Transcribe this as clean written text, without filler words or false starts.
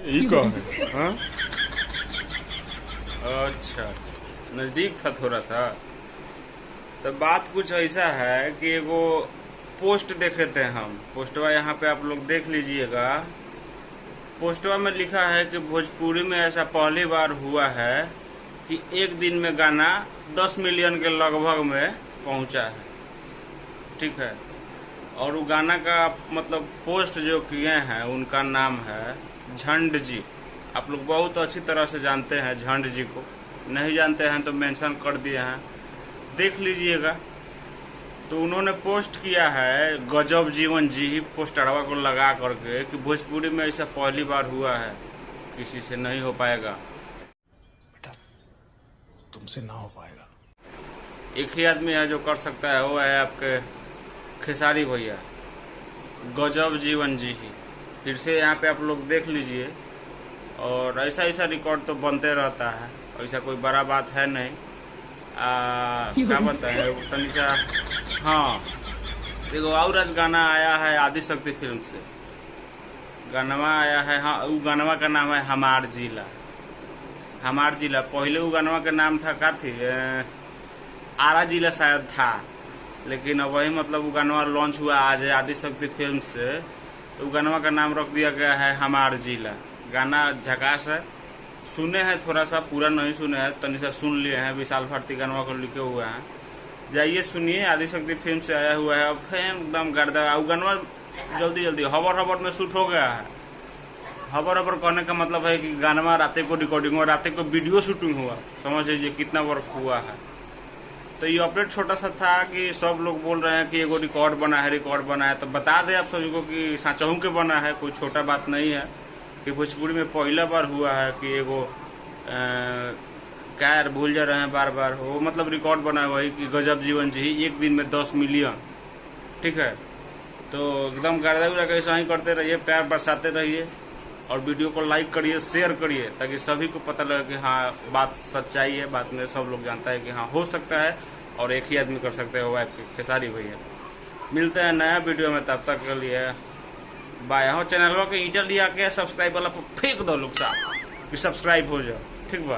ई का है हाँ? अच्छा, नज़दीक था थोड़ा सा। तो बात कुछ ऐसा है कि एगो पोस्ट देखे थे हम। पोस्टवा यहाँ पे आप लोग देख लीजिएगा। पोस्टवा में लिखा है कि भोजपुरी में ऐसा पहली बार हुआ है कि एक दिन में गाना 10 मिलियन के लगभग में पहुंचा है। ठीक है। और वो गाना का मतलब पोस्ट जो किए हैं उनका नाम है झंड जी। आप लोग बहुत अच्छी तरह से जानते हैं झंड जी को, नहीं जानते हैं तो मेंशन कर दिए हैं, देख लीजिएगा। तो उन्होंने पोस्ट किया है गजब जीवन जी पोस्टरवा को लगा करके कि भोजपुरी में ऐसा पहली बार हुआ है, किसी से नहीं हो पाएगा बेटा, तुमसे ना हो पाएगा। एक ही आदमी है जो कर सकता है, वो है आपके खेसारी भैया। गजब जीवन जी ही फिर से यहाँ पे आप लोग देख लीजिए। और ऐसा ऐसा रिकॉर्ड तो बनते रहता है, ऐसा कोई बड़ा बात है नहीं। क्या बनता है तनिषा। हाँ, एगो और आज गाना आया है आदिशक्ति फिल्म से, गानवा आया है। हाँ, वो गानवा का नाम है हमार जिला। हमार जिला पहले वो गानवा का नाम था का थी आरा जिला शायद था, लेकिन अब वही मतलब वो गानवा लॉन्च हुआ आज आदिशक्ति फिल्म से, तो गानवा का नाम रख दिया गया है हमार जिला। गाना झकास है, सुने हैं थोड़ा सा, पूरा नहीं सुने हैं, तनिषा सुन लिए हैं। विशाल भारती गानवा को लिखे हुए हैं, जाइए सुनिए। आदिशक्ति फिल्म से आया हुआ है, अब एकदम गर्दा। वो गानवा जल्दी जल्दी हबर हबर में शूट हो गया है। हबर हबर कहने का मतलब है कि गानवा राते को रिकॉर्डिंग हुआ, राते को वीडियो शूटिंग हुआ। समझ लीजिए कितना वर्क हुआ है। तो ये अपडेट छोटा सा था कि सब लोग बोल रहे हैं कि एगो रिकॉर्ड बना है, रिकॉर्ड बना है। तो बता दें आप सभी को कि साचहू के बना है, कोई छोटा बात नहीं है। कि भोजपुरी में पहला बार हुआ है कि एगो क्या यार भूल जा रहे हैं बार बार, वो मतलब रिकॉर्ड बना है वही कि गजब जीवन जी एक दिन में 10 मिलियन। ठीक है। तो एकदम गर्दा उड़ा के ऐसा ही करते रहिए, प्यार बरसाते रहिए और वीडियो को लाइक करिए, शेयर करिए, ताकि सभी को पता लगे कि हाँ बात सच्चाई है। बात में सब लोग जानता है कि हाँ हो सकता है और एक ही आदमी कर सकते हैं, वो आपके खेसारी भैया। मिलते हैं नया वीडियो में, तब तक के लिए बाय। हो चैनल के ईटा लिया के सब्सक्राइब वाला फेंक दो लोग साहब कि सब्सक्राइब हो जाओ। ठीक बा।